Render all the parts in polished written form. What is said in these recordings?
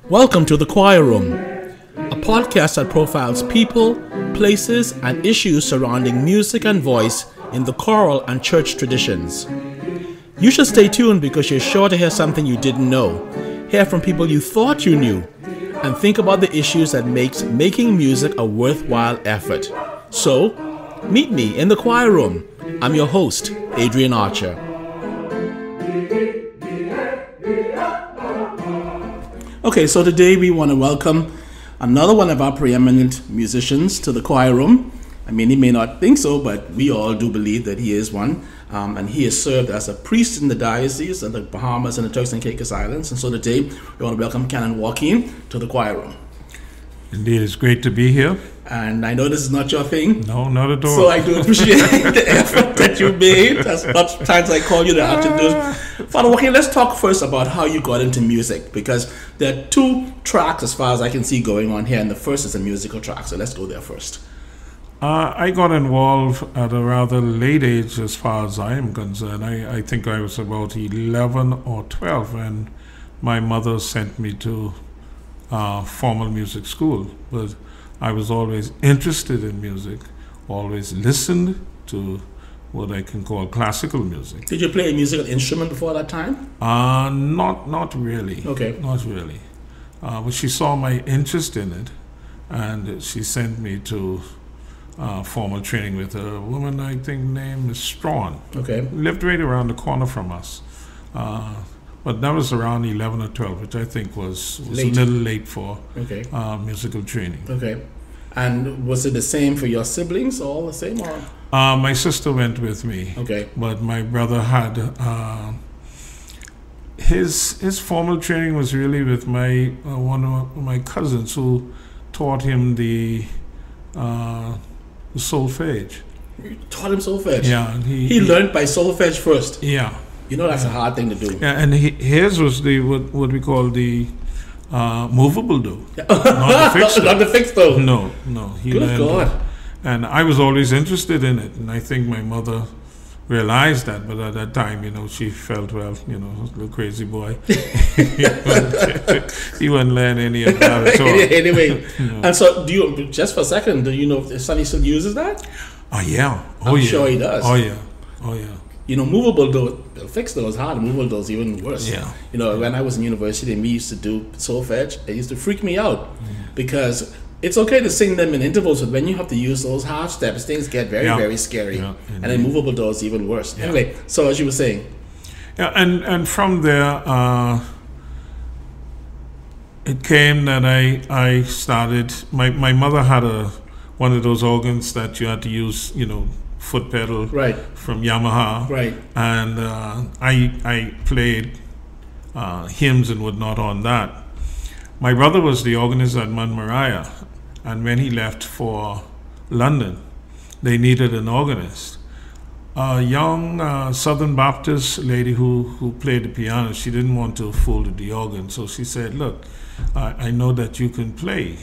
Welcome to The Choir Room, a podcast that profiles people, places, and issues surrounding music and voice in the choral and church traditions. You should stay tuned because you're sure to hear something you didn't know, hear from people you thought you knew, and think about the issues that makes making music a worthwhile effort. So, meet me in The Choir Room. I'm your host, Adrian Archer. Okay, so today we want to welcome another one of our preeminent musicians to the choir room. I mean, he may not think so, but we all do believe that he is one. And he has served as a priest in the Diocese of the Bahamas and the Turks and Caicos Islands. And so today we want to welcome Canon Walkine to the choir room. Indeed, it's great to be here. And I know this is not your thing. No, not at all. So I do appreciate the effort that you made. As much times I call you to actually do this. Father Walkine, let's talk first about how you got into music, because there are two tracks as far as I can see going on here, and the first is a musical track. So let's go there first. I got involved at a rather late age as far as I am concerned. I think I was about 11 or 12 when my mother sent me to formal music school. But I was always interested in music, always listened to what I can call classical music. Did you play a musical instrument before that time? Not really. Okay. Not really. But she saw my interest in it, and she sent me to formal training with a woman I think named Strawn. Okay. Lived right around the corner from us. But that was around 11 or 12, which I think was a little late for musical training. Okay. And was it the same for your siblings, all the same? Or? My sister went with me. Okay. But my brother had his formal training was really with my one of my cousins who taught him the solfege. You taught him solfege? Yeah. He learned by solfege first? Yeah. You know that's a hard thing to do. Yeah, and his was the what we call the movable do, not the fixed do. Not the fixed do. No. He Good learned God. it. And I was always interested in it, and I think my mother realized that. But at that time, she felt, well, the crazy boy. He wouldn't learn any of that at all. Anyway, and so just for a second, do you know if Sonny still uses that? Yeah. I'm sure he does. Oh yeah. Movable do, fixed do is hard. Movable do is even worse. Yeah. When I was in university and we used to do solfege, it used to freak me out because it's okay to sing them in intervals, but when you have to use those half steps, things get very, very scary. Yeah, and then movable do is even worse. Yeah. Anyway, so as you were saying. Yeah, and from there, it came that I started. My mother had one of those organs that you had to use, foot pedal from Yamaha, and I played hymns and whatnot on that. My brother was the organist at Montmoriah, and when he left for London, they needed an organist. A young Southern Baptist lady who played the piano, she didn't want to fool with the organ, so she said, "Look, I know that you can play,"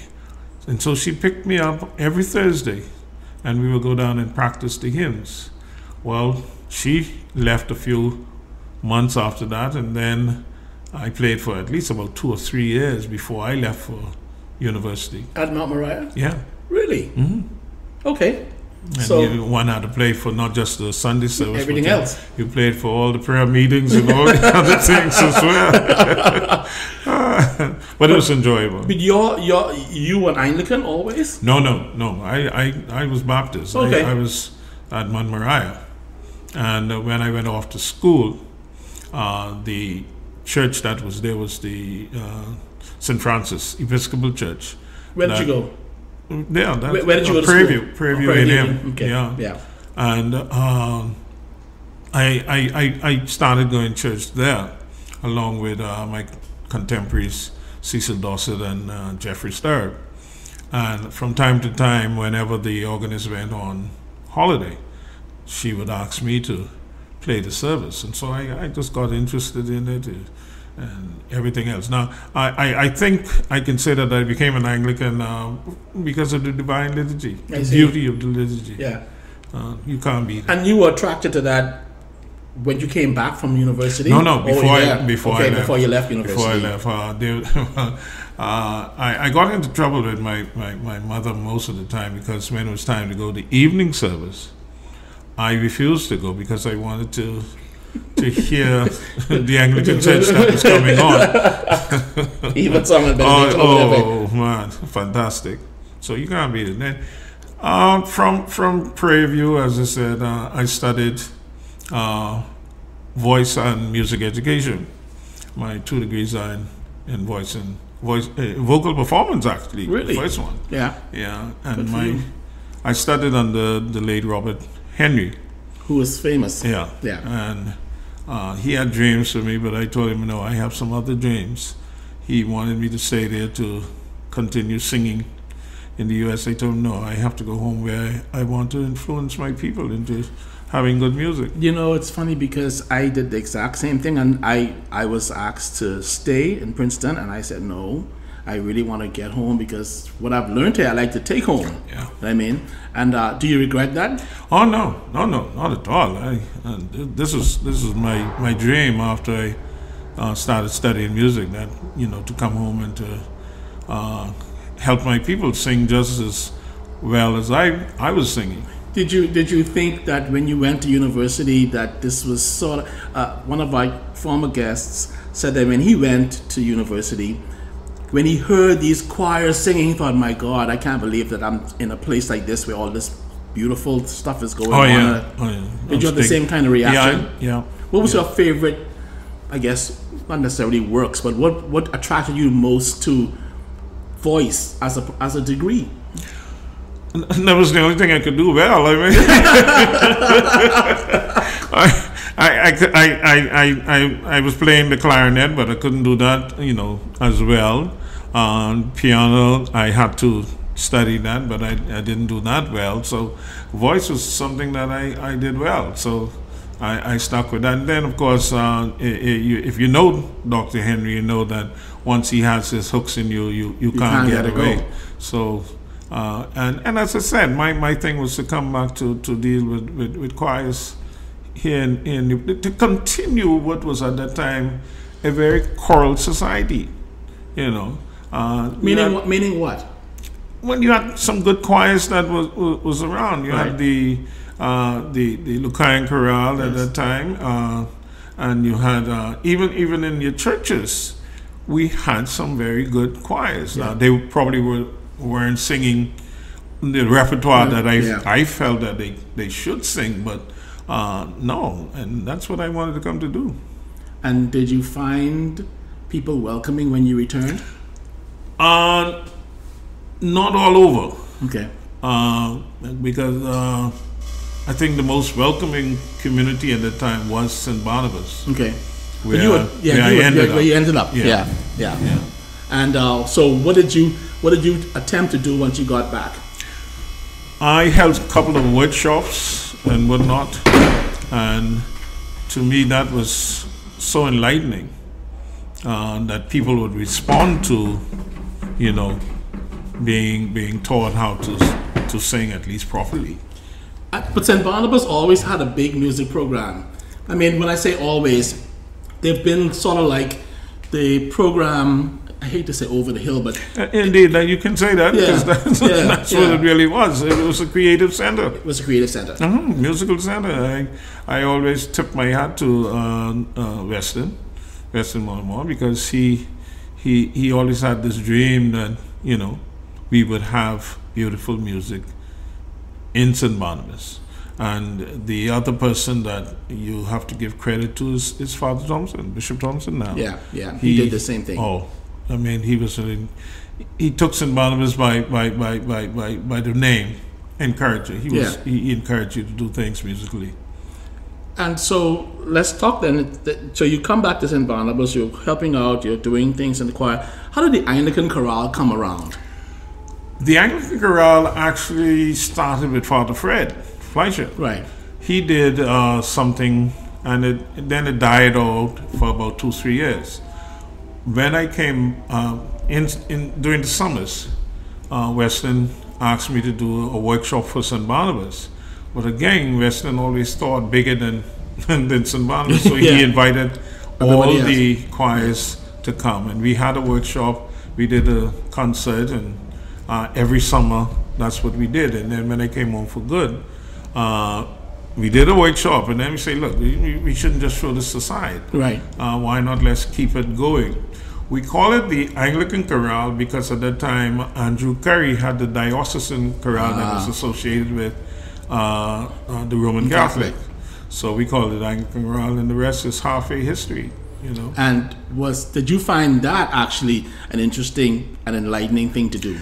and so she picked me up every Thursday. And we would go down and practice the hymns. Well, she left a few months after that, and then I played for at least about 2 or 3 years before I left for university. At Mount Moriah? Yeah. Really? Mm-hmm. Okay. And so one had to play for not just the Sunday service, everything else. You played for all the prayer meetings and all the other things as well. But it was enjoyable. But you were Anglican always? No. I was Baptist. Okay. I was at Montmoriah, and when I went off to school, the church that was there was the St. Francis Episcopal Church. Where did you go? Yeah, where did you go to school? Prairie A&M. Okay. Yeah. And I started going to church there, along with my contemporaries Cecil Dossett and Jeffrey Sturb. And from time to time, whenever the organist went on holiday, she would ask me to play the service. And so I just got interested in it and everything else. Now, I think I can say that I became an Anglican because of the Divine Liturgy, the beauty of the liturgy. Yeah. You can't beat it. And you were attracted to that when you came back from university? No, before I left. Before you left university. Before I left. I got into trouble with my mother most of the time, because when it was time to go to evening service, I refused to go because I wanted to hear the Anglican church that was coming on. Even someone better. Oh man, fantastic! So you can't beat it. Then from Prairie View, as I said, I studied voice and music education. My 2 degrees are in voice and vocal performance, actually. Really? The first one. Yeah. Yeah, and I studied under the late Robert Henry, who was famous. Yeah. And he had dreams for me, but I told him, no, I have some other dreams. He wanted me to stay there to continue singing in the U.S. I told him, no, I have to go home where I want to influence my people into having good music. You know, it's funny because I did the exact same thing, and I was asked to stay in Princeton, and I said, no, I really want to get home because what I've learned here, I like to take home. Yeah. I mean, and do you regret that? Oh, no, not at all. This was my dream after I started studying music, that, to come home and to help my people sing just as well as I was singing. Did you think that when you went to university that this was sort of, one of my former guests said that when he went to university, when he heard these choirs singing, he thought, my God, I can't believe that I'm in a place like this where all this beautiful stuff is going on. Oh, yeah. Did you have the same kind of reaction? Yeah. What was your favorite, I guess, not necessarily works, but what attracted you most to voice as a degree? That was the only thing I could do well. I mean, I was playing the clarinet, but I couldn't do that, as well. Piano, I had to study that, but I didn't do that well. So voice was something that I did well. So I stuck with that. And then, of course, if you know Dr. Henry, you know that once he has his hooks in you, you can't get away. So. And as I said, my thing was to come back to deal with choirs here to continue what was at that time a very choral society, Meaning what? When you had some good choirs that was around, you had the Lucayne Chorale at that time, and you had even in your churches, we had some very good choirs. Now they probably weren't singing the repertoire that I felt that they should sing, but no, and that's what I wanted to come to do. And did you find people welcoming when you returned? Not all over. Okay. Because I think the most welcoming community at the time was St. Barnabas. Okay. Where you ended up. Yeah. And so what did you attempt to do once you got back? I held a couple of workshops and whatnot, and to me that was so enlightening that people would respond to, being taught how to sing at least properly. But St. Barnabas always had a big music program. I mean, when I say always, they've been sort of like the program. I hate to say over the hill, but indeed, you can say that because that's what it really was. It was a creative center. It was a creative center. Musical center. I always tip my hat to Weston Moore, because he always had this dream that we would have beautiful music in St. Barnabas. And the other person that you have to give credit to is Father Thompson, Bishop Thompson now. Yeah. He did the same thing. I mean, he took St. Barnabas by the name, encourager. He encouraged you to do things musically. And so let's talk then. So you come back to St. Barnabas, you're helping out, you're doing things in the choir. How did the Anglican Chorale come around? The Anglican Chorale actually started with Father Fred Fleischer. Right. He did something, and then it died out for about 2-3 years. When I came during the summers, Weston asked me to do a workshop for St. Barnabas. But again, Weston always thought bigger than St. Barnabas, so he invited all the choirs to come. And we had a workshop we did a concert, and every summer that's what we did. And then when I came home for good, we did a workshop, and then we say, look, we shouldn't just throw this aside. Right. Why not let's keep it going? We call it the Anglican Chorale because at that time Andrew Curry had the diocesan chorale that was associated with the Roman Catholic. So we call it Anglican Chorale, and the rest is halfway history. You know. And did you find that actually an interesting and enlightening thing to do?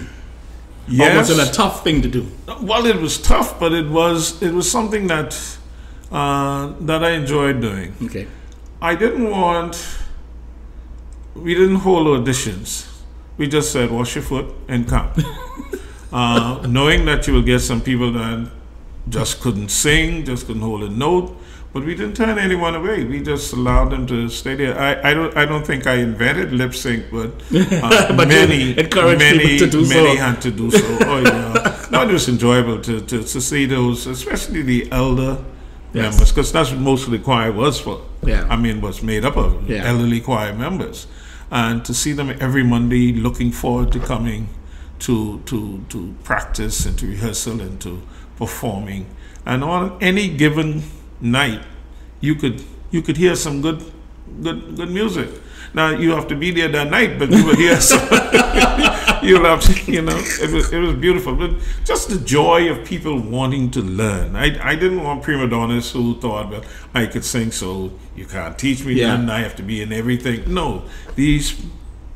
Yes. Or was it a tough thing to do? Well, it was tough, but it was something that I enjoyed doing. Okay. We didn't hold auditions. We just said, wash your foot and come. Knowing that you will get some people that just couldn't sing, just couldn't hold a note, but we didn't turn anyone away. We just allowed them to stay there. I don't think I invented lip sync, but, but many had to do so. Oh yeah, no, it was enjoyable to see those, especially the elder members, because that's what most of the choir was for. Yeah, I mean, was made up of elderly choir members, and to see them every Monday looking forward to coming to practice and to rehearsal and to performing, and on any given night you could hear some good music. Now you have to be there that night, but you will hear some. You'll have to, it was beautiful, but just the joy of people wanting to learn. I didn't want prima donnas who thought, well, I could sing, so you can't teach me, and I have to be in everything. No, these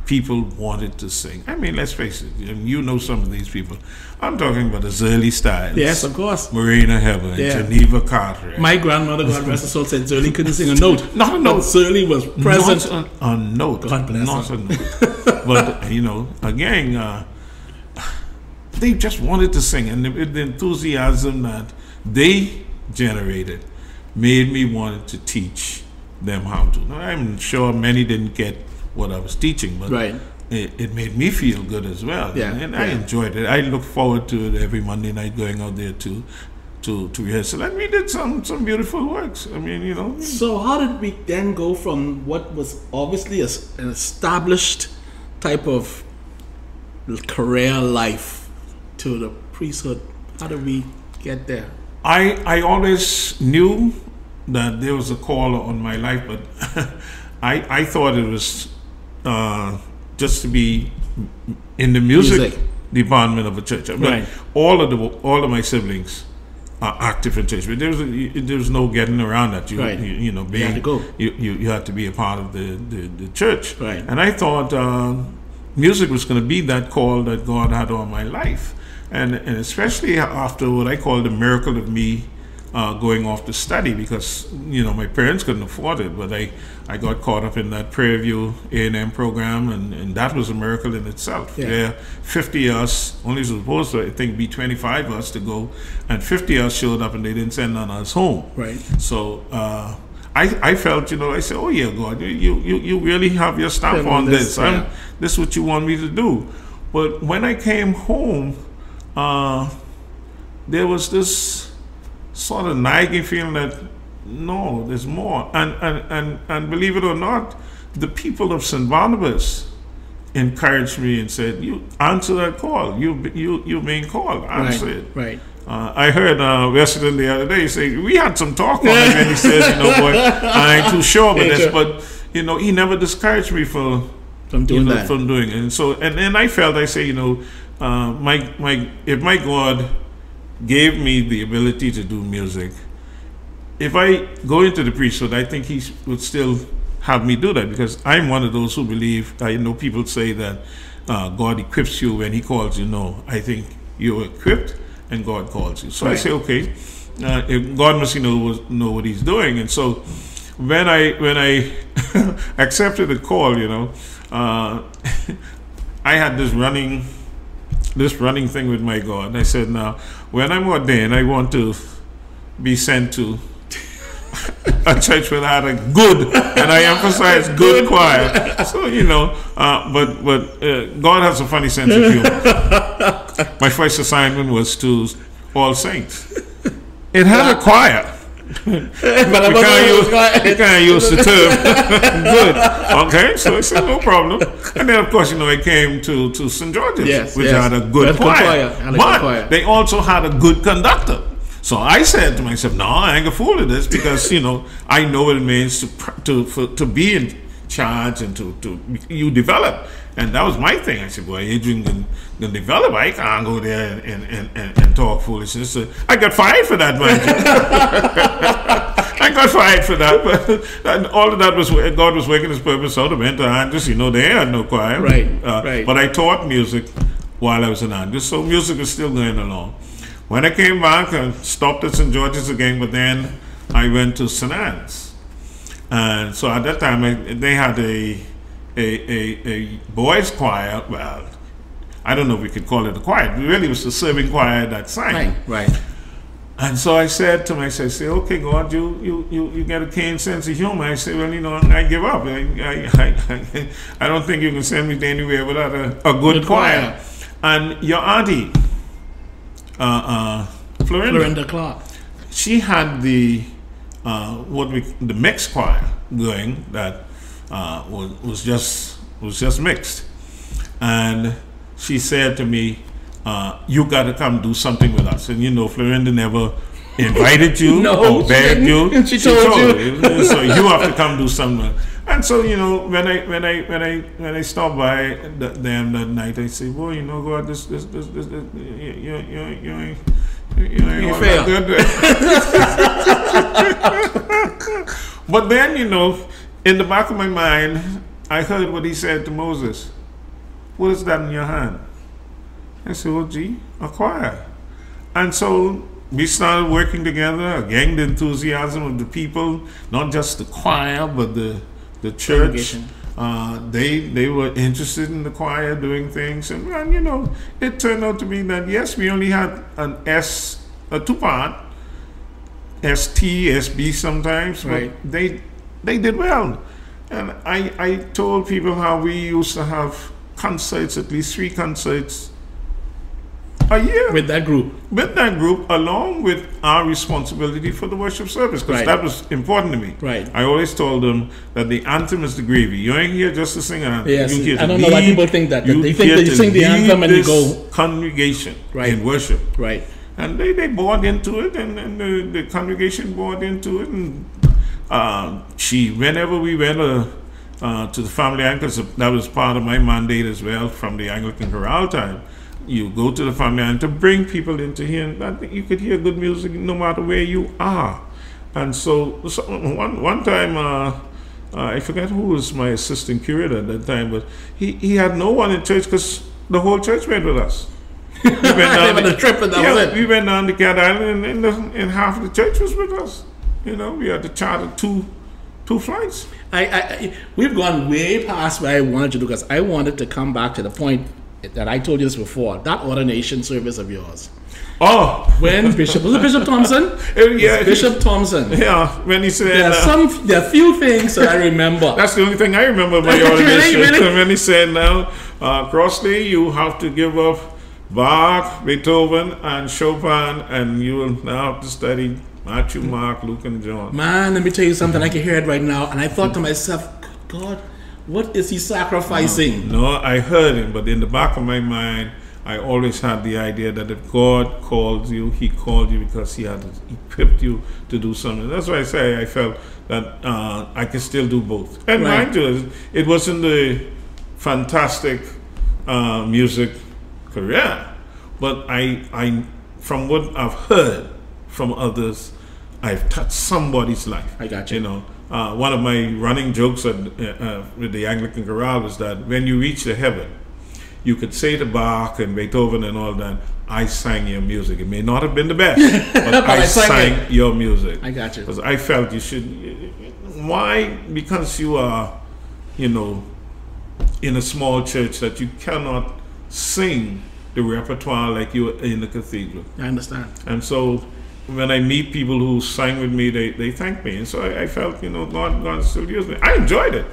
people wanted to sing. I mean, let's face it, you know some of these people. I'm talking about the Zerly Styles. Yes, of course. Marina Heber, Geneva Carter. My grandmother, God rest her soul, said Zerly couldn't sing a note. Not a note. Zerly was present. Not a note. God bless not her. A note. But, again, they just wanted to sing. And the enthusiasm that they generated made me want to teach them how to. Now, I'm sure many didn't get what I was teaching, but it made me feel good as well. And I enjoyed it. I look forward to it every Monday night, going out there to rehearsal. And we did some beautiful works. I mean, So how did we then go from what was obviously an established type of career life to the priesthood? How did we get there? I always knew that there was a call on my life, but I thought it was just to be in the music department of a church. But all of my siblings are active in church, but there was no getting around that. You had to go. You had to be a part of the church. Right. And I thought music was going to be that call that God had on my life, and especially after what I call the miracle of me going off to study, because my parents couldn't afford it, but I got caught up in that Prairie View A&M program, and that was a miracle in itself. There 50 of us, only supposed to I think be 25 of us to go, and 50 of us showed up and they didn't send none of us home. Right. So I felt, I said, oh yeah, God, you really have your stamp on this. This is what you want me to do. But when I came home, there was this sort of nagging feeling that no, there's more. And believe it or not, the people of St. Barnabas encouraged me and said, "You answer that call. You being called. Answer it." Right. I heard Weston the other day say we had some talk on it, and he says, boy, I ain't too sure about this, but he never discouraged me from doing that. From doing it. And so, and then I felt, I say, if my God gave me the ability to do music, if I go into the priesthood, I think he would still have me do that, because I'm one of those who believe, people say that God equips you when he calls you. No, I think you're equipped and God calls you. So I say, okay, if God must know what he's doing. And so when I accepted the call, I had this running thing with my God. I said, now, when I'm ordained, I want to be sent to a church where I had a good, and I emphasize good choir. So, but God has a funny sense of humor. My first assignment was to All Saints. It had a choir, But you can't use the term. Good. Okay, so I said, no problem. And then, of course, I came to St. George's, which had a good choir. But they also had a good conductor. So I said to myself, no, I ain't gonna fool with this, because, I know what it means to be in charge and to you develop. And that was my thing. I said, boy, Adrian can develop. I can't go there and talk foolishness. So I got fired for that, man. I got fired for that. But all of that was, God was working his purpose out of Enter Andrews. They had no choir. Right. But I taught music while I was in Andrews. So music was still going along. When I came back, I stopped at St. George's again, but then I went to St. Anne's. And so at that time, they had a boys' choir. Well, I don't know if we could call it a choir. It really was the serving choir that sang. Right. And so I said to myself, okay, God, you get a keen sense of humor. I said, well, I give up. I don't think you can send me anywhere without a good choir. And your auntie, Florinda Clark, she had the mixed choir going that was just mixed, and she said to me, you got to come do something with us. And Florinda never invited you or begged you. She told you. So you have to come do something. And so when I stopped by them that night, I said, well, God, this you ain't fair. But then, in the back of my mind, I heard what he said to Moses. What is that in your hand? I said, well, gee, a choir. And so we started working together, again, the enthusiasm of the people, not just the choir, but the church. They were interested in the choir doing things. And, it turned out to be that, yes, we only had a two-part, ST, SB sometimes, but they did well. And I told people how we used to have concerts, at least 3 concerts a year. With that group, along with our responsibility for the worship service, because that was important to me. I always told them that the anthem is the gravy. You ain't here just to sing an anthem. Yes, I don't know why people think that. They think that you sing the anthem and you go congregation in worship. And they bought into it, and the congregation bought into it. And whenever we went to the family anchors, that was part of my mandate as well from the Anglican chorale time. You go to the family and to bring people into here, and that you could hear good music no matter where you are. And so one time, I forget who was my assistant curator at that time, but he had no one in church because the whole church went with us. We went down the trip, and that was it. We went down to Cat Island, and half of the church was with us. We had to charter two flights. We've gone way past where I wanted to do, because I wanted to come back to the point that I told you this before, that ordination service of yours. Oh, when was it Bishop Thompson? Yeah, Bishop Thompson. Yeah, when he said there are a few things that I remember. That's the only thing I remember about your ordination. Really? When he said, now, Crosley, you have to give up Bach, Beethoven, and Chopin, and you will now have to study Matthew, Mark, Luke, and John. Man, let me tell you something. I can hear it right now, and I thought to myself, God, what is he sacrificing? No, I heard him, but in the back of my mind, I always had the idea that if God called you, he called you because he had equipped you to do something. That's why I say I felt that I could still do both. And mind you, it wasn't the fantastic music career, but I from what I've heard from others, I've touched somebody's life. I got you. One of my running jokes with the Anglican chorale was that when you reach the heaven, you could say to Bach and Beethoven and all that, I sang your music. It may not have been the best, but I sang your music. I got you. Because I felt you should. Why? Because you are, in a small church that you cannot sing the repertoire like you are in the cathedral. I understand. And so when I meet people who sang with me, they thank me, and so I felt, God still used me. I enjoyed it.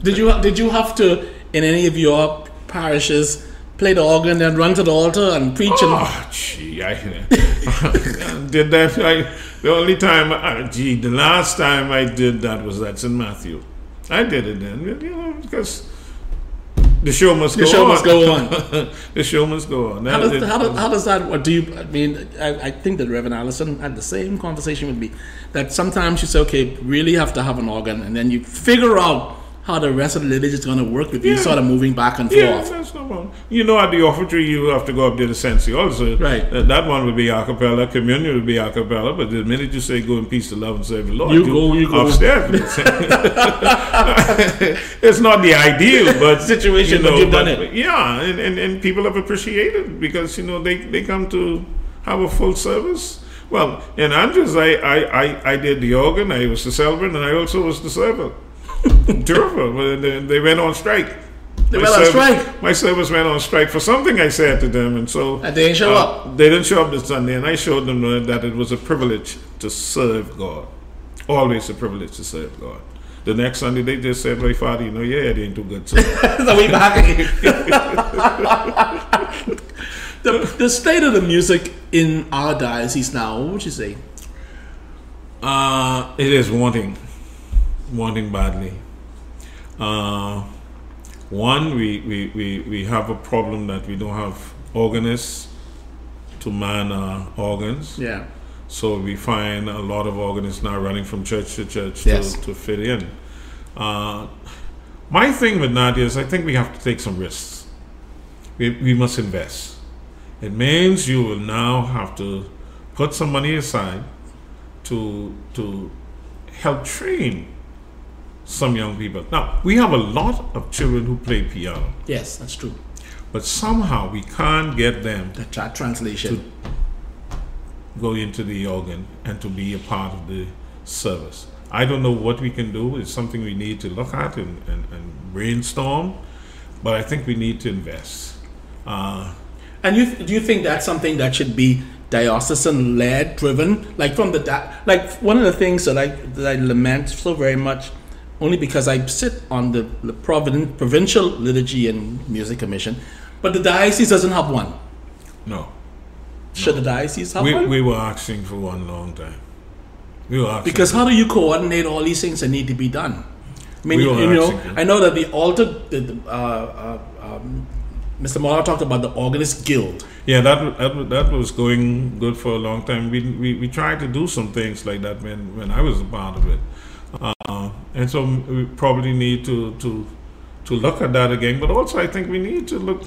Did you have to, in any of your parishes, play the organ and run to the altar and preach? Oh, gee, I did that. The only time, the last time I did that was at St. Matthew. I did it then, because the show must go on. The show must go on. How does that? What do you? I mean, I think that Reverend Allison had the same conversation with me. That sometimes you say, okay, really have to have an organ, and then you figure out how the rest of the liturgy is going to work with you, sort of moving back and forth. Yeah, that's no problem. At the offertory, you have to go up there to Sensi also. Right. That one would be a cappella, communion would be a cappella, but the minute you say go in peace to love and serve the Lord, you go upstairs. It's not the ideal, but situation, but you've done it. Yeah, and people have appreciated because, they come to have a full service. Well, in Andrews, I did the organ, I was the celebrant, and I also was the server. Terrible. They went on strike. My service went on strike for something I said to them, and so they didn't show up. They didn't show up this Sunday, and I showed them that it was a privilege to serve God. Always a privilege to serve God. The next Sunday, they just said, "My father, it ain't too good." So we back again. The state of the music in our diocese now, what would you say? It is wanting badly. One, we have a problem that we don't have organists to man organs. Yeah. So we find a lot of organists now running from church to church to fit in. My thing with that is I think we have to take some risks. We must invest. It means you will now have to put some money aside to help train some young people. Now, we have a lot of children who play piano. Yes, that's true. But somehow we can't get them the translation to go into the organ and to be a part of the service. I don't know what we can do. It's something we need to look at and brainstorm, but I think we need to invest. And do you think that's something that should be diocesan led, driven, like from one of the things that I lament so very much, only because I sit on the provincial liturgy and music commission, but the diocese doesn't have one. No. Should the diocese have one? We were asking for one long time. Because how do you coordinate all these things that need to be done? I mean, I know that the altar, Mr. Moller talked about the Organist Guild. Yeah, that was going good for a long time. We tried to do some things like that when I was a part of it, and so we probably need to look at that again. But also, I think we need to look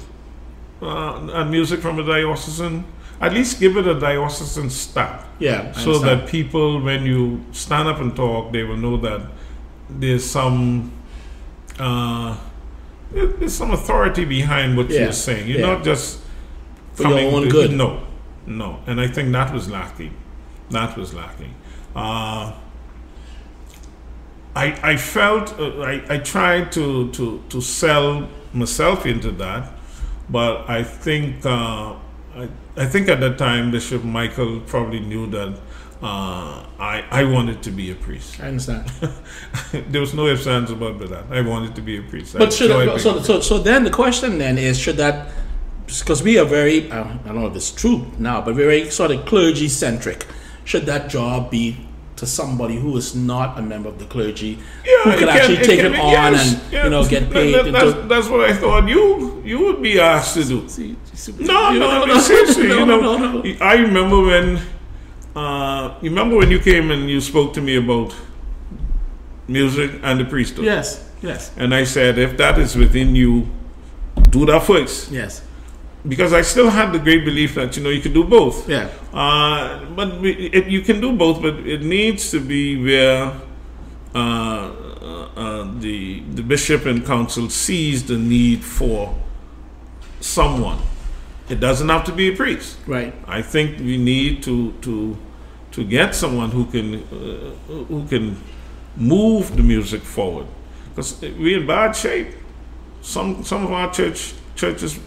at music from a diocesan. At least give it a diocesan stamp. Yeah, so that people, when you stand up and talk, they will know that there's some authority behind what you're saying. You're not just for your own good. No, and I think that was lacking. I felt I tried to sell myself into that, but I think at that time Bishop Michael probably knew that I wanted to be a priest. I understand. There was no ifs, ands, about that. I wanted to be a priest. But so then the question then is, should that, because we are very, I don't know if it's true now, but very sort of clergy centric, should that job be to somebody who is not a member of the clergy, who can actually take it on and get paid? That's what I thought you would be asked to do. No, seriously. I remember when you came and you spoke to me about music and the priesthood. Yes. And I said, if that is within you, do that first. Yes. Because I still had the great belief that you can do both. Yeah. But you can do both, but it needs to be where the bishop and council sees the need for someone. It doesn't have to be a priest. Right. I think we need to get someone who can move the music forward, because we're in bad shape. Some of our churches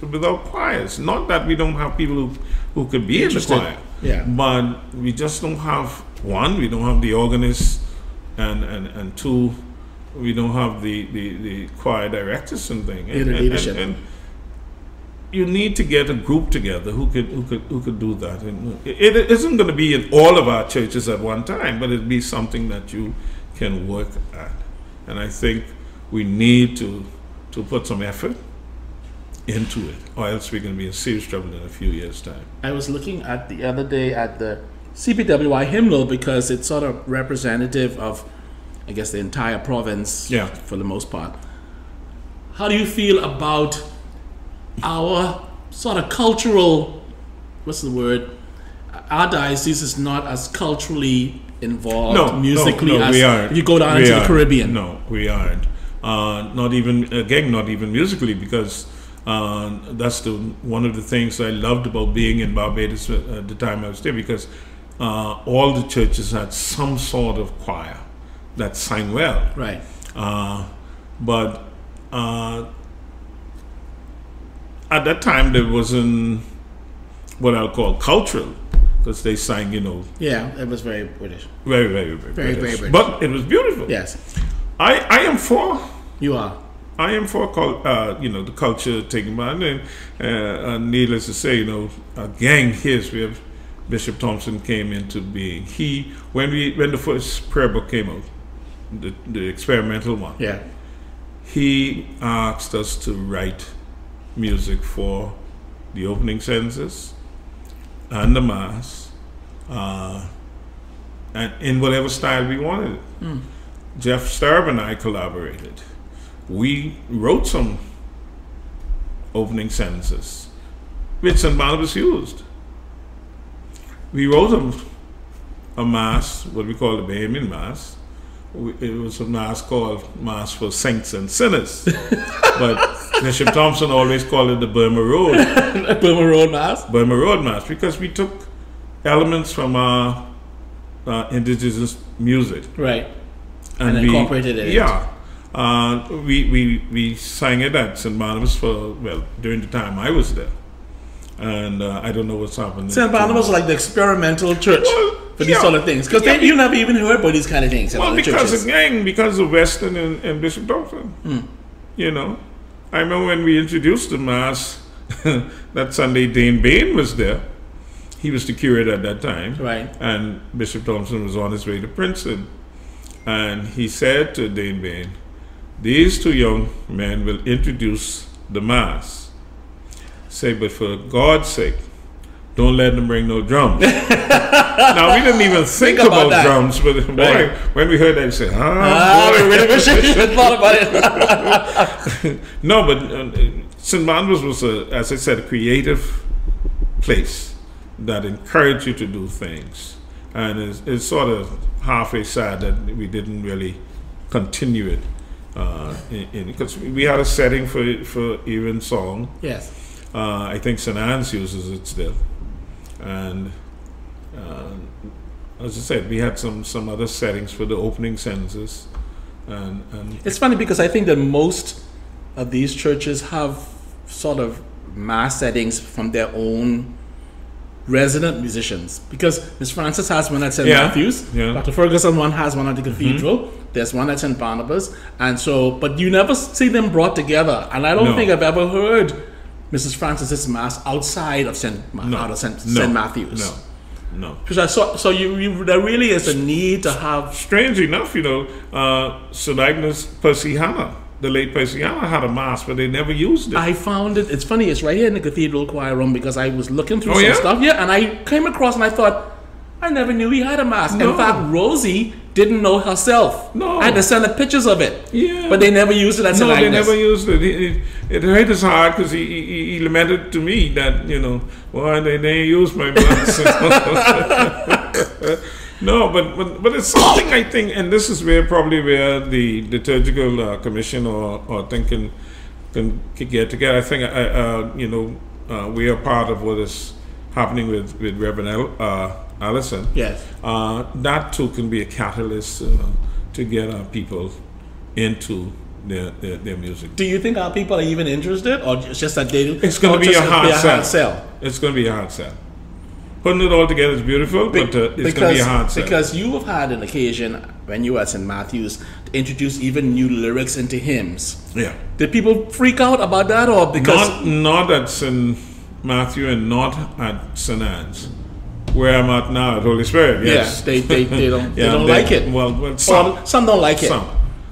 without choirs. Not that we don't have people who could be in the choir, but we just don't have, one, we don't have the organist, and two, we don't have the choir directors and things. you need to get a group together who could do that. And it isn't going to be in all of our churches at one time, but it'll be something that you can work at. And I think we need to put some effort into it, or else we're going to be in serious trouble in a few years' time. I was looking at the other day at the CPWI hymnal because it's sort of representative of, I guess, the entire province for the most part. How do you feel about our sort of cultural, what's the word? Our diocese is not as culturally involved musically as we aren't. If you go down into the Caribbean. No, we aren't. Not even musically, because that's one of the things I loved about being in Barbados at the time I was there, because all the churches had some sort of choir that sang well. Right. But at that time there wasn't what I'll call cultural, because they sang, Yeah, it was very British. Very British. But it was beautiful. Yes. I am for. You are. I am for the culture taking part, and needless to say, again, here's where Bishop Thompson came into being. When the first prayer book came out, the experimental one, he asked us to write music for the opening sentences and the mass, and in whatever style we wanted it. Jeff Starb and I collaborated. We wrote some opening sentences, which St. Barnabas used. We wrote a mass, what we call the Bahamian Mass. It was a mass called Mass for Saints and Sinners. But Bishop Thompson always called it the Burma Road. Burma Road Mass? Burma Road Mass, because we took elements from our indigenous music. Right. And incorporated it. Yeah. We sang it at St. Barnabas during the time I was there. And I don't know what's happened. St. Barnabas was like the experimental church for these sort of things. Because you never even heard about these kind of things. Because of Weston and Bishop Thompson. I remember when we introduced the Mass, that Sunday Dane Bain was there. He was the curate at that time. Right. And Bishop Thompson was on his way to Princeton. And he said to Dane Bain, "These two young men will introduce the Mass. Say, but for God's sake, don't let them bring no drums." Now, we didn't even think about drums, but boy, when we heard that, we said, we really wish we had thought about it. No, but St. Barnabas was, as I said, a creative place that encouraged you to do things. And it's sort of halfway sad that we didn't really continue it, because we had a setting for even song. Yes. I think St. Anne's uses it still, and as I said, we had some other settings for the opening sentences, and it's funny because I think that most of these churches have sort of mass settings from their own resident musicians, because Miss Francis has one at St. Matthew's, Dr. Ferguson has one at the Cathedral, there's one at St. Barnabas, and so, but you never see them brought together, and I don't think I've ever heard Mrs. Francis's Mass outside of St. Matthew's. No. So there really is a need to have. Strange enough, St. Agnes Percy Hannah, the late Percy Hannah, had a Mass, but they never used it. I found it. It's funny. It's right here in the cathedral choir room, because I was looking through some stuff. Yeah, and I came across and I thought, I never knew he had a Mass. No. In fact, Rosie didn't know herself. No. I had to send her pictures of it. Yeah. But they never used it at St. Agnes. No, they never used it. It hurt his heart, because he lamented to me that, why they use my Mass. No, but it's something, I think, and this is where the liturgical commission or thinking can get together. I think we are part of what is happening with Reverend Allison. Yes. That too can be a catalyst to get our people into their music. Do you think our people are even interested, or it's just that they? It's going to be a hard sell. It's going to be a hard sell. putting it all together is beautiful, but it's going to be a hard sell. Because you have had an occasion when you were at St. Matthew's to introduce even new lyrics into hymns. Yeah. Did people freak out about that, or because not at St. Matthew and not at St. Anne's, where I'm at now at Holy Spirit? Yes. Yeah, they don't like it. Well, some don't like it.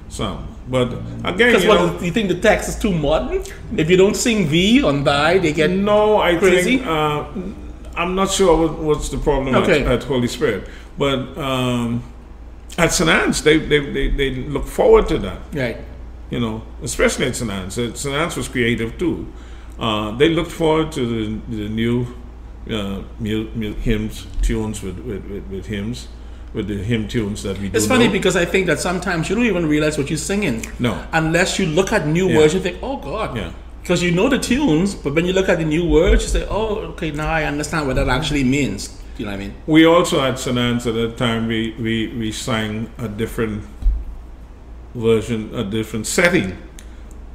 Some. But again, because you think the text is too modern? If you don't sing thee on thy, they get crazy? Think I'm not sure what's the problem at Holy Spirit, but at St. Anne's they look forward to that. Right. Especially at St. Anne's. St. Anne's was creative too. They looked forward to the new hymns, tunes with hymns. With the hymn tunes that we do. It's funny because I think that sometimes you don't even realize what you're singing. No. Unless you look at new words, you think, oh God. Yeah. Because you know the tunes, but when you look at the new words, you say, oh, okay, now I understand what that actually means. Do you know what I mean? We also at St. Anne's at that time, we sang a different version, a different setting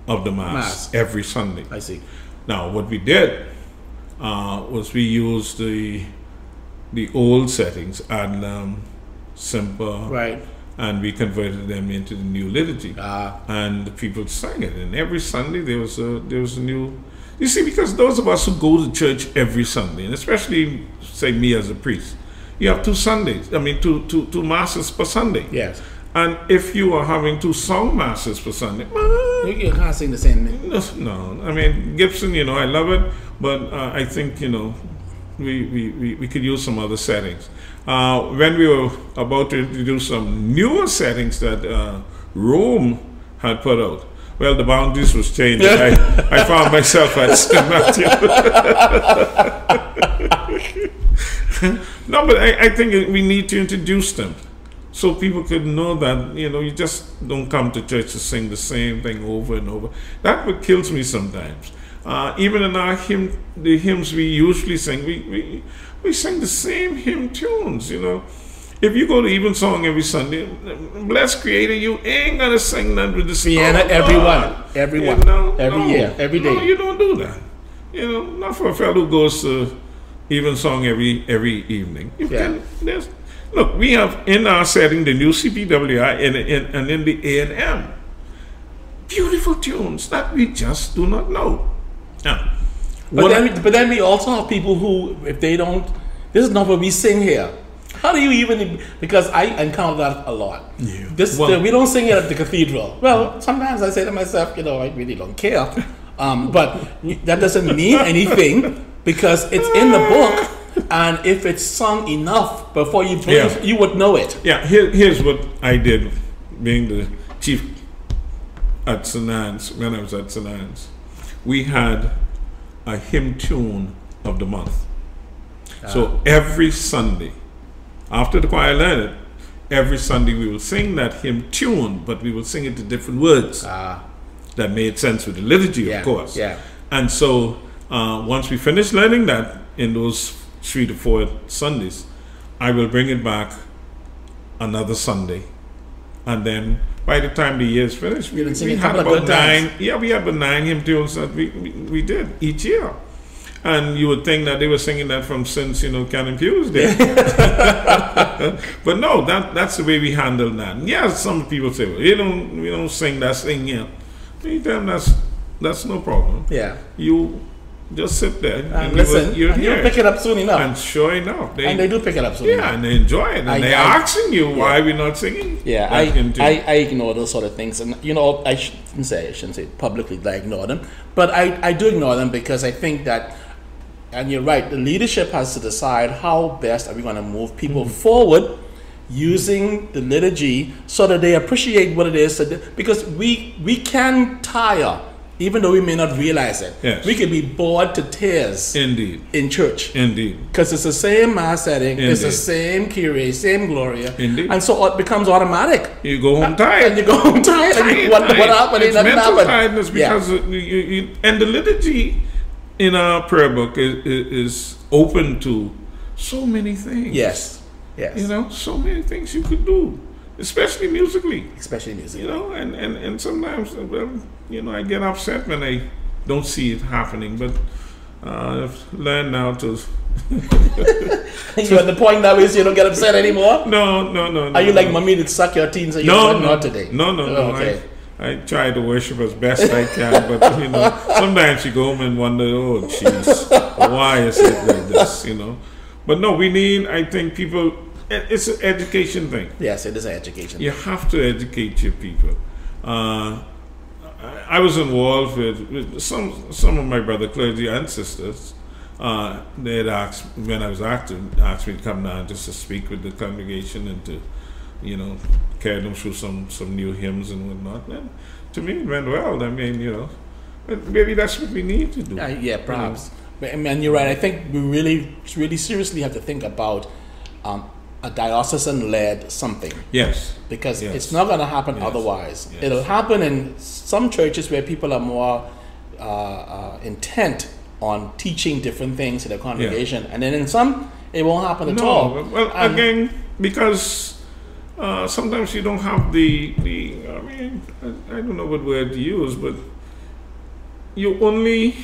of the Mass every Sunday. I see. Now, what we did was we used the old settings and Simple, right, and we converted them into the new liturgy, and the people sang it. And every Sunday there was a new. You see, because those of us who go to church every Sunday, and especially say me as a priest, you have two Sundays. I mean, two masses per Sunday. Yes. And if you are having two song masses per Sunday, you can't sing the same thing. No, I mean Gibson, I love it, but I think we could use some other settings. When we were about to introduce some newer settings that Rome had put out, well, the boundaries was changed. I found myself at St. Matthew. No, but I think we need to introduce them so people could know that, you just don't come to church to sing the same thing over and over. That's what kills me sometimes. Even in our the hymns we usually sing, we sing the same hymn tunes, If you go to Evensong every Sunday, bless Creator, you ain't gonna sing that with the piano every year, every day. No, you don't do that. Not for a fellow who goes to Evensong every evening. Look, we have in our setting the new CPWI and in the A&M. Beautiful tunes that we just do not know. Yeah. But then we also have people who, if they don't, this is not what we sing here. How do you even? Because I encounter that a lot. Yeah. We don't sing it at the cathedral. Well, sometimes I say to myself, I really don't care. But that doesn't mean anything because it's in the book, and if it's sung enough before you play, you would know it. Yeah. Here's what I did, being the chief at St. Anne's. When I was at St. Anne's, we had a hymn tune of the month. So every Sunday, after the choir learned it, every Sunday we will sing that hymn tune, but we will sing it to different words that made sense with the liturgy, of course. Yeah. And so once we finish learning that in those 3 to 4 Sundays, I will bring it back another Sunday, and then by the time the year is finished, we had about 9. Yeah, we had about 9 hymn tunes that we did each year. And you would think that they were singing that from since Canon Pugh's day. But no, that's the way we handle that. And yeah, some people say, well, we don't sing that thing here. Anytime that's no problem. Yeah. You just sit there and listen. You'll pick it up soon enough. And sure enough, they do pick it up soon enough. Yeah, and they enjoy it. And they're asking you why we're not singing. Yeah, I ignore those sort of things. And I shouldn't say publicly that I ignore them, but I do ignore them because I think that. And you're right, the leadership has to decide how best are we going to move people forward using the liturgy so that they appreciate what it is. Because we can tire, even though we may not realize it. Yes. We can be bored to tears. Indeed. In church. Indeed. Because it's the same mass setting, Indeed. It's the same Kyrie, same Gloria. Indeed. And so it becomes automatic. You go home tired. And you go home tired. And what happened? It's mental tiredness because and the liturgy in our prayer book is open to so many things. Yes. So many things you could do, especially musically. And sometimes, I get upset when I don't see it happening. But I've learned now to You at the point now is you don't get upset anymore? No. Are you like mommy that suck your teens and you're not today? No. Okay. I try to worship as best I can, but you know, sometimes you go home and wonder, oh jeez, why is it like this? You know, but no, we need. I think people. It's an education thing. Yes, it is an education. You have to educate your people. I was involved with some of my brother clergy and sisters. They had asked when I was active, asked me to come down just to speak with the congregation and to, you know, carry them through some new hymns and whatnot. And to me, it went well. I mean, you know, maybe that's what we need to do. Yeah, perhaps. But, and you're right. I think we really seriously have to think about a diocesan-led something. Yes. Because it's not going to happen otherwise. Yes. It'll happen in some churches where people are more intent on teaching different things to their congregation, and then in some, it won't happen at all. Well, again, because sometimes you don't have the I mean, I don't know what word to use, but you only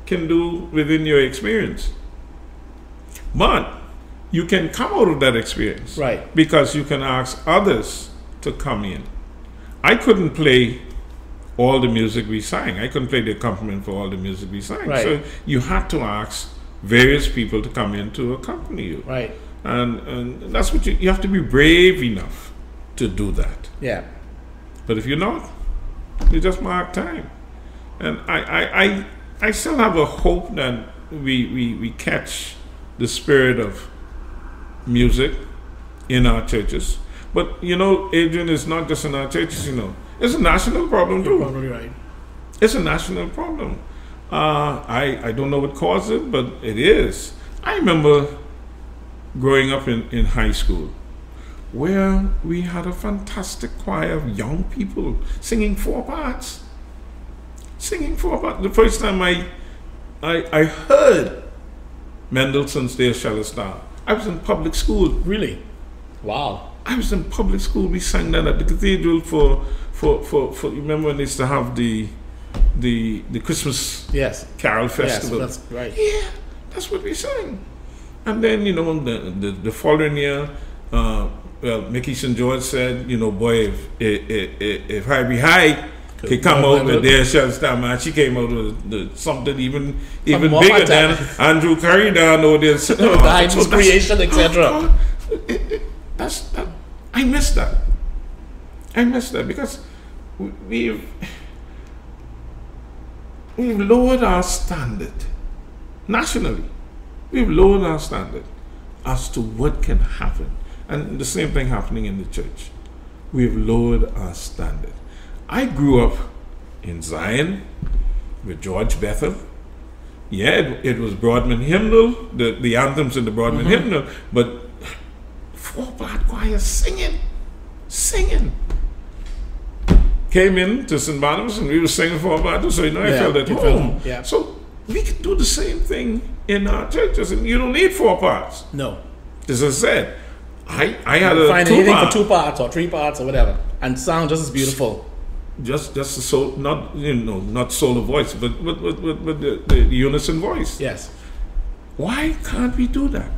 can do within your experience. But you can come out of that experience. Right. Because you can ask others to come in. I couldn't play all the music we sang. I couldn't play the accompaniment for all the music we sang. Right. So you had to ask various people to come in to accompany you. Right. And that's what you have to be brave enough to do that. Yeah. But if you're not, you just mark time. And I still have a hope that we catch the spirit of music in our churches. But you know, Adrian, it's not just in our churches, you know. It's a national problem too. You're probably right. It's a national problem. I don't know what caused it, but it is. I remember growing up in high school where we had a fantastic choir of young people singing 4 parts. Singing 4 parts. The first time I heard Mendelssohn's There Shall a Star, I was in public school. Really? Wow. I was in public school. We sang that at the cathedral for you remember when they used to have the Christmas Carol Festival? Yes, that's right. Yeah, that's what we sang. And then, you know, the following year, Mickey St. George said, you know, boy, if I be high, could come out with There Shall Star, man. She came out with something even bigger than Andrew Curry down over there. Behind his creation, etc. I miss that. I miss that because we've lowered our standard nationally. We've lowered our standard as to what can happen, and the same thing happening in the church. We've lowered our standard. I grew up in Zion with George Bethel. Yeah, it was Broadman hymnal, the anthems in the Broadman hymnal, but 4-part choir singing. Came in to St. Barnabas and we were singing 4-part, so you know I felt at home. Yeah. So we can do the same thing in our churches, and you don't need 4 parts. No. As I said, I had a 2-part. Find anything for 2 parts or 3 parts or whatever, and sound just as beautiful. Just a soul, not solo voice, but the unison voice. Yes. Why can't we do that?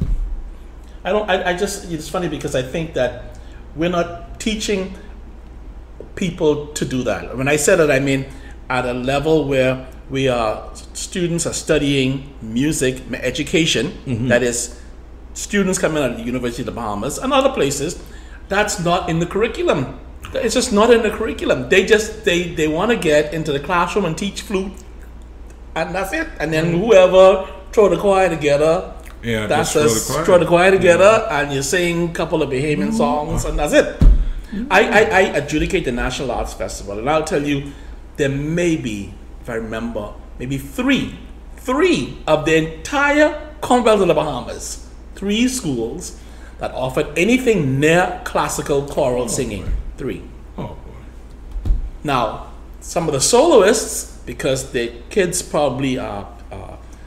It's funny because I think that we're not teaching people to do that. When I say that, I mean at a level where students are studying music education, that is, students coming out of the University of the Bahamas and other places, that's not in the curriculum. It's just not in the curriculum. They want to get into the classroom and teach flute, and that's it. And then whoever throw the choir together, that's throw the choir together, and you sing a couple of Bahamian songs, and that's it. I adjudicate the National Arts Festival, and I'll tell you, there may be, if I remember, maybe three of the entire Commonwealth of the Bahamas, 3 schools that offered anything near classical choral singing. 3. Oh boy. Now, some of the soloists, because the kids probably are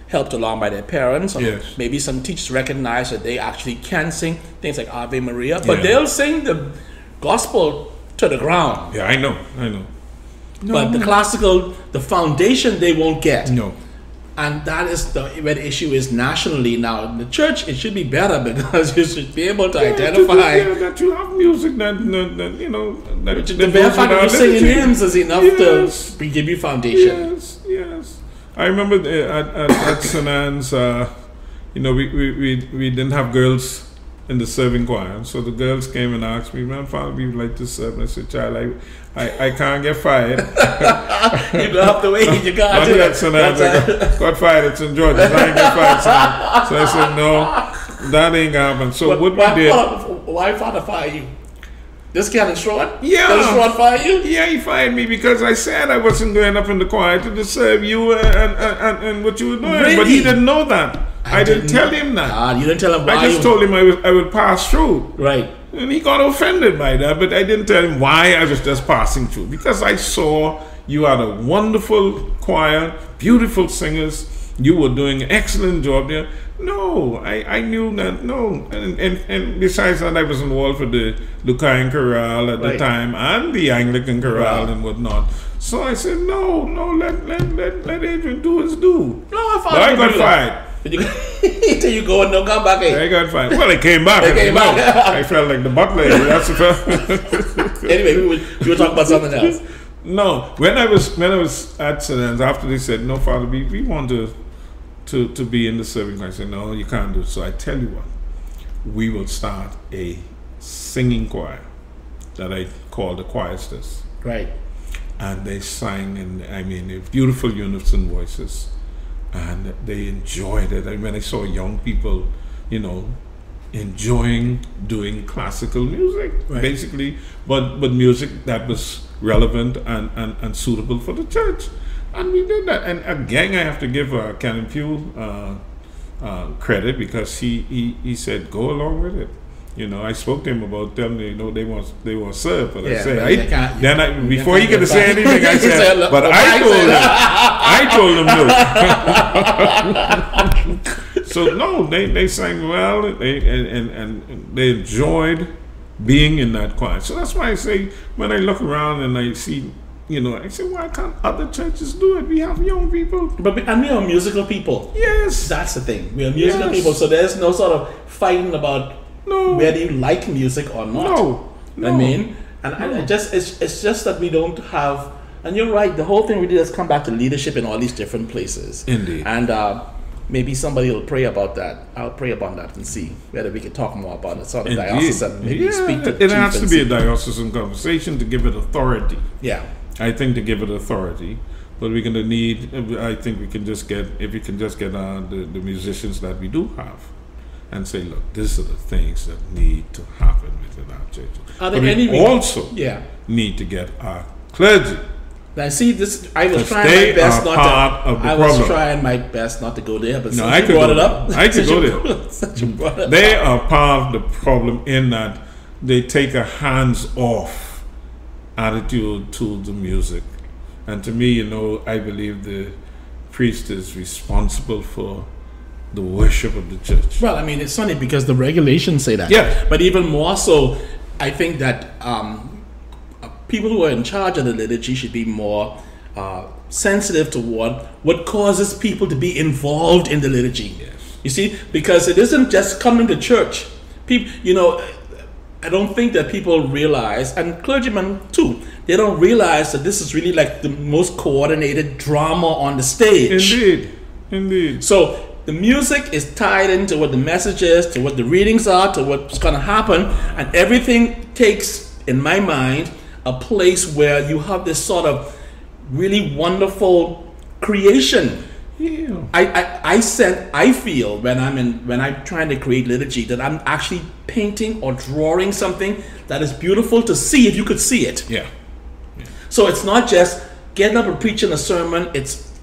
helped along by their parents, or maybe some teachers recognize that they actually can sing things like Ave Maria, but they'll sing the gospel to the ground. Yeah, I know. But the classical, the foundation they won't get. No. And that is where the issue is nationally now. In the church, it should be better because you should be able to identify that you have music that you know. That the bare fact that you're singing hymns is enough to give you foundation. Yes. I remember at St. Anne's, you know, we didn't have girls in the serving choir, so the girls came and asked me, "Man, Father, we would like to serve." And I said, "Child, I can't get fired." You don't have to wait. You can't do that. I got fired. It's in Georgia. I ain't get fired. So I said, "No, that ain't gonna happen." So what we did? Why Father fire you? This Canon Short? Yeah. Canon Short fire you? Yeah, he fired me because I said I wasn't going up in the choir to serve you and what you were doing. Really? But he didn't know that. I didn't tell him that. You didn't tell him why? I just told him I would pass through. Right. And he got offended by that, but I didn't tell him why I was just passing through. Because I saw you had a wonderful choir, beautiful singers, you were doing an excellent job there. No, I knew that, no. And besides that, I was involved with the Lucayan chorale at the time and the Anglican chorale and whatnot. So I said, no, let Adrian do his due. No, I got fired. Till you go and don't come back in. I got fired. Well, I came back. I felt like the butler. That's Anyway, we were talking about something else. No, when I was at St. Anne's, after they said, "No, Father, we want to be in the serving," I said, "No, you can't do it." So I tell you what, we will start a singing choir that I call the Choirsters. Right. And they sang, and beautiful unison voices. And they enjoyed it. And when I saw young people, you know, enjoying doing classical music, basically, but music that was relevant and suitable for the church. And we did that. And again, I have to give Canon Pugh credit because he said, go along with it. You know, I spoke to him about them. You know, they want to serve, but I said, before he could say anything, I said, but I told him. So no, they sang well, and they enjoyed being in that choir. So that's why I say when I look around and I see, you know, I say, why can't other churches do it? We have young people, and we are musical people. Yes, that's the thing. We are musical people, so there's no sort of fighting about. No. Whether you like music or not. No. I mean, and it's just that we don't have. And you're right. The whole thing really does come back to leadership in all these different places. Indeed. And maybe somebody will pray about that. I'll pray about that and see whether we can talk more about it. Sort of diocesan. Maybe speak to it has to be a diocesan conversation to give it authority. Yeah. I think to give it authority. But we're going to need. I think we can just get the musicians that we do have. And say, look, these are the things that need to happen within our church. But we also need to get our clergy. Now, see, this I was trying my best not to. I was trying my best not to go there, but since you brought it up, I could go there. They are part of the problem in that they take a hands-off attitude to the music, and to me, you know, I believe the priest is responsible for the worship of the church. Well, I mean, it's funny because the regulations say that. Yeah. But even more so, I think that people who are in charge of the liturgy should be more sensitive to what causes people to be involved in the liturgy. Yes. You see, because it isn't just coming to church. People, you know, I don't think that people realize, and clergymen too, they don't realize that this is really like the most coordinated drama on the stage. Indeed. So the music is tied into what the message is, to what the readings are, to what's going to happen, and everything takes, in my mind, a place where you have this sort of really wonderful creation. Yeah. I feel when I'm trying to create liturgy that I'm actually painting or drawing something that is beautiful to see if you could see it. Yeah. So it's not just getting up and preaching a sermon.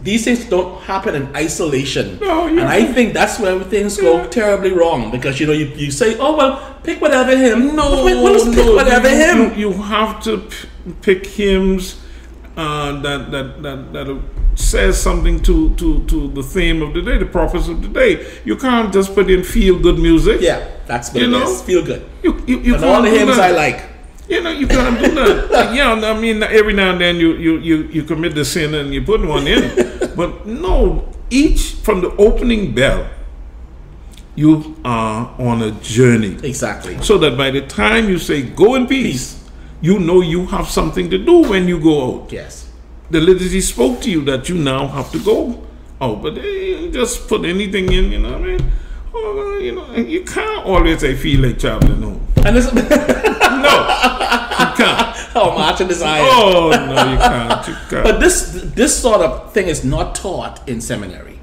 These things don't happen in isolation. No, and I think that's where things go terribly wrong, because you know you say, oh well, pick whatever hymn. Pick whatever hymn. You have to pick hymns that says something to the theme of the day, the purpose of the day. You can't just put in feel good music. Yeah, that's what it is. Feel good. You and all the hymns I like. You know, you can't do that. Yeah, I mean, every now and then you commit the sin and you put one in. But no, each, from the opening bell, you are on a journey. Exactly. So that by the time you say, go in peace, you know you have something to do when you go out. Yes. The liturgy spoke to you that you now have to go out. But they just put anything in, you know what I mean? Oh, you know, you can't always say, feel like traveling home. And this, no, you can't. Oh, march and desire. Oh, no, you can't. You can't. But this sort of thing is not taught in seminary.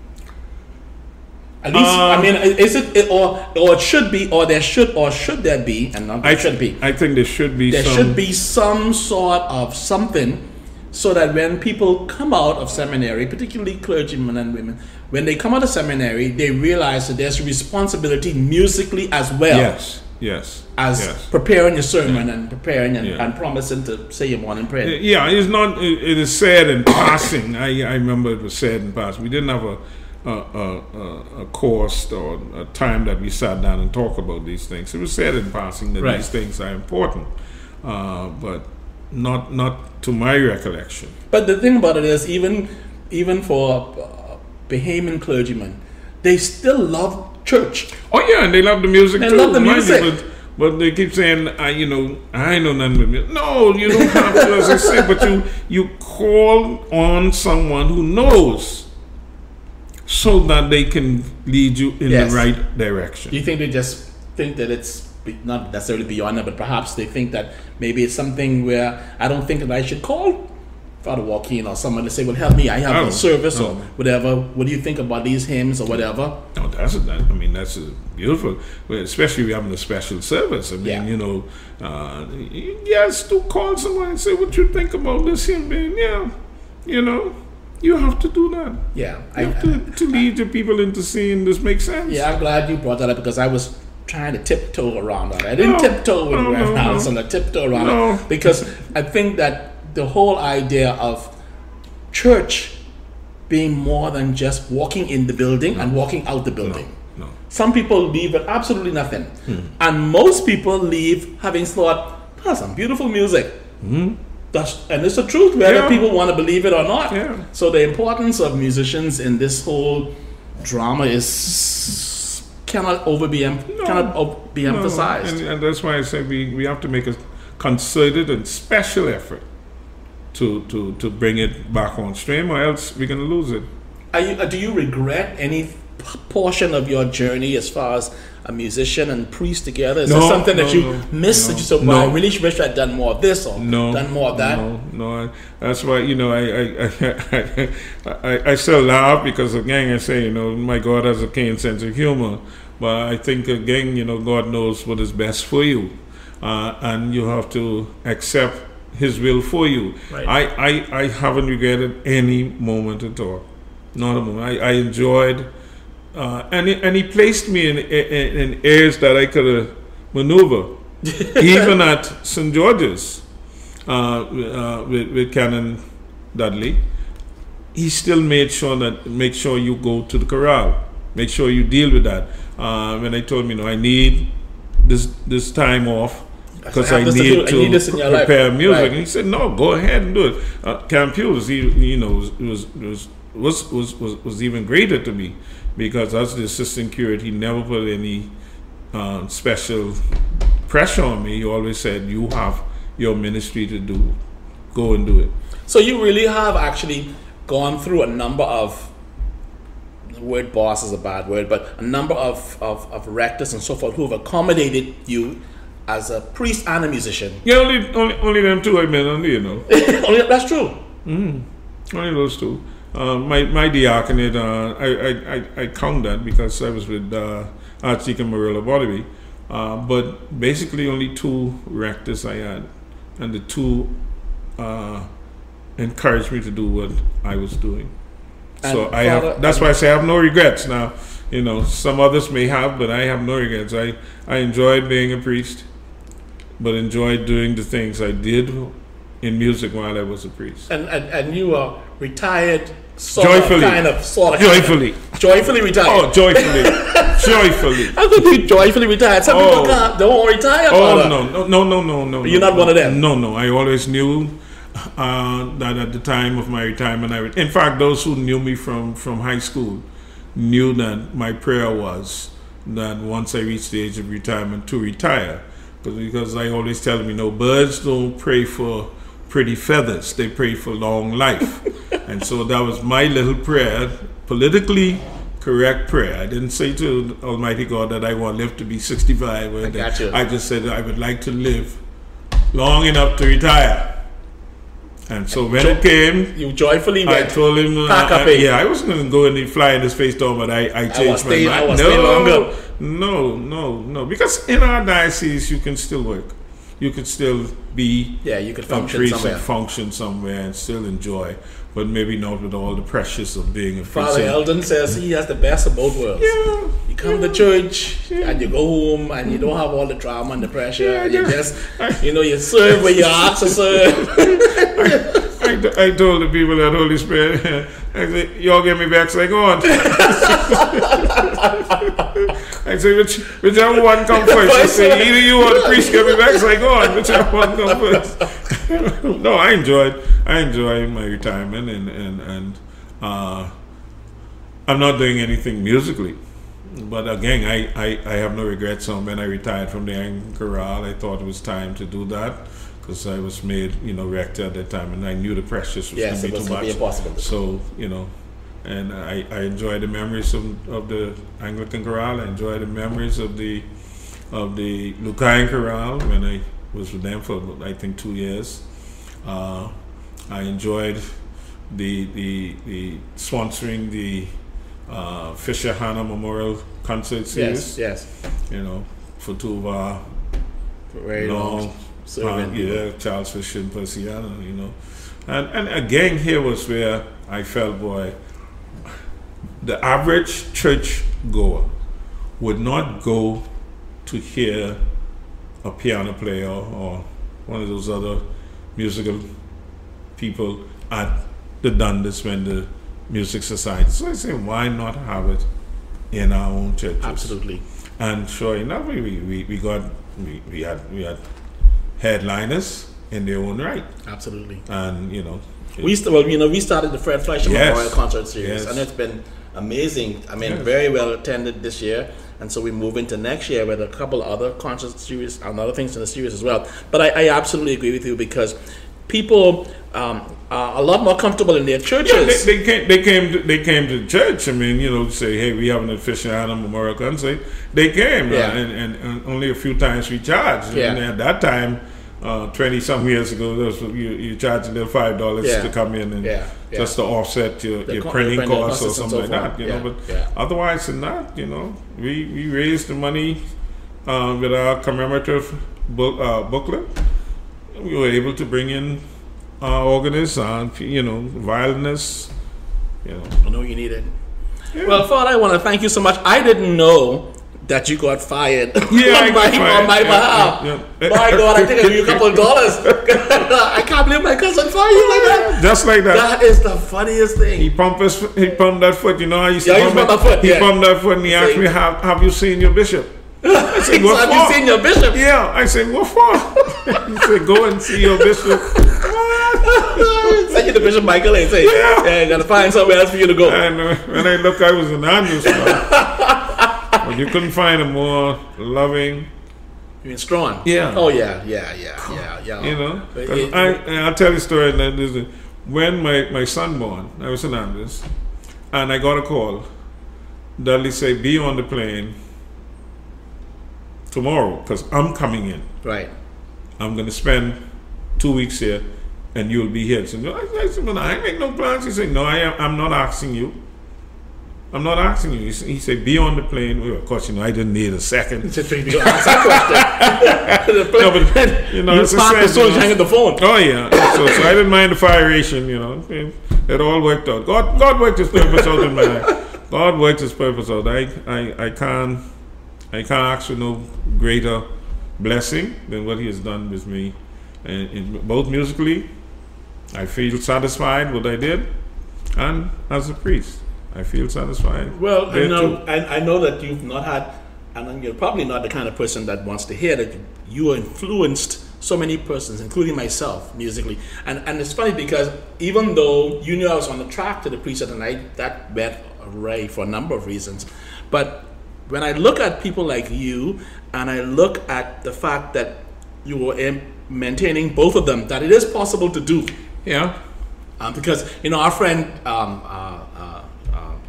At least, I mean, is it or it should be, or there should, or should there be, and not should be. I think there should be. There should be some sort of something, so that when people come out of seminary, particularly clergymen and women, when they come out of seminary, they realize that there's a responsibility musically as well. Yes. As preparing your sermon and preparing and promising to say your morning prayer. Yeah, it's not. It is said in passing. I remember it was said in passing. We didn't have a course or a time that we sat down and talked about these things. It was said in passing that these things are important, but not to my recollection. But the thing about it is, even for Bahamian clergymen, they still love church. Oh yeah, and they love the music too. They love the music. But they keep saying, I know nothing with music. No, you don't have to, as I say, but you call on someone who knows, so that they can lead you in the right direction. Do you think they just think that it's not necessarily beyond that, but perhaps they think that maybe it's something where I don't think that I should call Father Walkine or someone to say, well, help me, I have a service or whatever. What do you think about these hymns or whatever? No, that's beautiful, especially if you're having a special service. I mean, yes, to call someone and say what you think about this hymn, you have to do that. Yeah. You have to lead the people into seeing this makes sense. Yeah, I'm glad you brought that up, because I was trying to tiptoe around that. I didn't tiptoe with Reverend Allison, I tiptoe around it, because I think that the whole idea of church being more than just walking in the building and walking out the building. No. Some people leave with absolutely nothing. And most people leave having thought, some beautiful music. And it's the truth, whether people want to believe it or not. Yeah. So the importance of musicians in this whole drama cannot be emphasized. And that's why I say we have to make a concerted and special effort to bring it back on stream, or else we're going to lose it. Do you regret any portion of your journey as far as a musician and priest together? Is there something that you missed that you said, well, I really wish I'd done more of this or done more of that? No. That's why, I still laugh, because again, I say, my God has a keen sense of humor. But I think, again, God knows what is best for you. And you have to accept His will for you. Right. I haven't regretted any moment at all. Not a moment. I enjoyed, and He placed me in areas that I could maneuver. Even at St. George's with Canon Dudley, he still make sure you go to the chorale. Make sure you deal with that. When I told him, I need this time off, because I need to prepare music, right. And he said, "No, go ahead and do it." Camp Hughes, was even greater to me, because as the assistant curate, he never put any special pressure on me. He always said, "You have your ministry to do. Go and do it." So you really have actually gone through a number of, the word boss is a bad word, but a number of rectors and so forth who have accommodated you as a priest and a musician. Yeah, only them two I've been under, That's true. Only those two. My diaconate, I count that because I was with Archdeacon Marilla Bottomby, but basically only two rectors I had, and the two encouraged me to do what I was doing. So that's why I say I have no regrets. Now, some others may have, but I have no regrets. I enjoyed being a priest, but enjoyed doing the things I did in music while I was a priest. And you are retired, joyfully retired. Oh, joyfully, joyfully. How could you joyfully retire? Some people don't retire. Oh, no. But you're not one of them. No. I always knew that at the time of my retirement, in fact, those who knew me from high school knew that my prayer was that once I reached the age of retirement to retire, because I always tell them, birds don't pray for pretty feathers, they pray for long life. And so that was my little prayer, politically correct prayer. I didn't say to Almighty God that I want to live to be 65. I just said I would like to live long enough to retire. And so when it came, you joyfully went. I told him, I wasn't going to go and fly in his face down, but I changed my mind. I was staying longer. No, because in our diocese you can still work, you could still be, you could function somewhere and still enjoy, but maybe not with all the pressures of being a Father Eldon says he has the best of both worlds. You come to church and you go home and you don't have all the drama and the pressure. You just, you serve where you ask to serve. I told the people that Holy Spirit, I said, y'all get me back so I go on. I said, whichever one come first. I said, either you or the priest get me back so I go on. Whichever one come first. No, I enjoy my retirement and I'm not doing anything musically. But again, I have no regrets on when I retired from the Anglican chorale. I thought it was time to do that, because I was made, rector at that time, and I knew the pressures was going to be too much. Impossible. So, and I enjoy the memories of the Anglican chorale. I enjoy the memories of the Lucine chorale when I was with them for, I think, 2 years. I enjoyed the sponsoring the Fisher Hannah Memorial Concert Series. Yes. For two of our very long Charles Fisher and Percy Hannah, and again, here was where I felt, boy, the average church goer would not go to hear a piano player or one of those other musical people at the Dundas when the Music Society. So I said, why not have it in our own churches? Absolutely. And sure enough, we had headliners in their own right. Absolutely. And we started the Fred Fleischer Memorial Concert Series, and it's been amazing. I mean, very well attended this year, and so we move into next year with a couple other concert series and other things in the series as well. But I absolutely agree with you, because people are a lot more comfortable in their churches. Yeah, they came to church. I mean, say, hey, we have an official Hannah Memorial Concert. They came, and only a few times we charged. Yeah. And at that time, 20-some years ago, you charge a little $5 to come in and just to offset your printing costs or something like that. But otherwise than that, we raised the money with our commemorative booklet. We were able to bring in organists, violinists. I know you need it. Yeah. Well, Father, I want to thank you so much. I didn't know that you got fired on my behalf. My God, I think I gave you a couple of dollars. I can't believe my cousin fired you like that. Just like that. That is the funniest thing. He pumped that foot. I used to pump that foot. He pumped that foot and he asked me, have you seen your bishop? I said, what for? Have you seen your bishop? Yeah. I said, what for? He said, go and see your bishop. Send you to Bishop Michael and say, you gotta find somewhere else for you to go. And when I look, I was in Andrews. But you couldn't find a more loving. You mean strong? Yeah. Oh yeah. I'll tell you a story. When my son born, I was in Andrews, and I got a call. Dudley said, be on the plane tomorrow, because I'm coming in. Right. I'm going to spend 2 weeks here, and you'll be here. So I said, well, I make no plans. He said, no, I'm not asking you. I'm not asking you. He said, be on the plane. Well, of course, I didn't need a second. He said, you ask that question. No, but, you sparked as soon as you hang up the phone. Oh, yeah. So I didn't mind the firation, It all worked out. God worked his purpose out in my life. God worked his purpose out. I can't ask for no greater blessing than what he has done with me. And both musically, I feel satisfied what I did, and as a priest, I feel satisfied. Well, I know that you've not had, and you're probably not the kind of person that wants to hear that you were influenced so many persons, including myself, musically. And it's funny because even though you knew I was on the track to the priesthood, and that went awry for a number of reasons, but when I look at people like you, and I look at the fact that you were maintaining both of them, that it is possible to do. Yeah. Because, our friend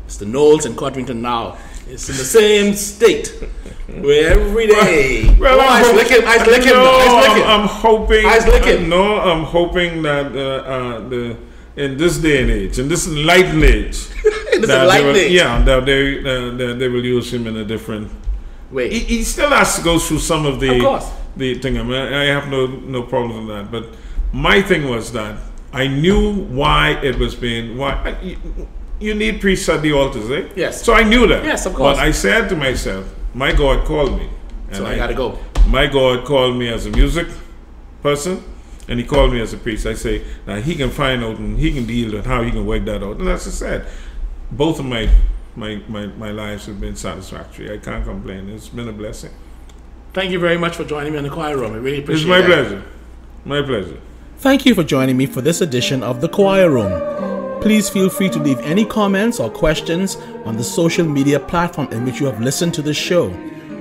Mr. Knowles in Codrington now is in the same state where every day. I'm hoping that in this day and age, in this enlightened age, that they will use him in a different way. He still has to go through some of the thing. I mean, I have no problem with that. But my thing was that I knew why it was being you need priests at the altars, eh? Yes. So I knew that. Yes, of course. But I said to myself, my God called me. And so I got to go. My God called me as a music person, and he called me as a priest. I say, now he can find out and he can deal with how he can work that out. And as I said, both of my lives have been satisfactory. I can't complain. It's been a blessing. Thank you very much for joining me in the choir room. I really appreciate it. It's my pleasure. My pleasure. Thank you for joining me for this edition of the Choir Room. Please feel free to leave any comments or questions on the social media platform in which you have listened to the show,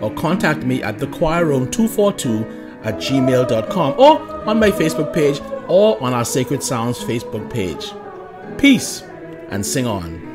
or contact me at thechoirroom242@gmail.com, or on my Facebook page, or on our Sacred Sounds Facebook page. Peace, and sing on.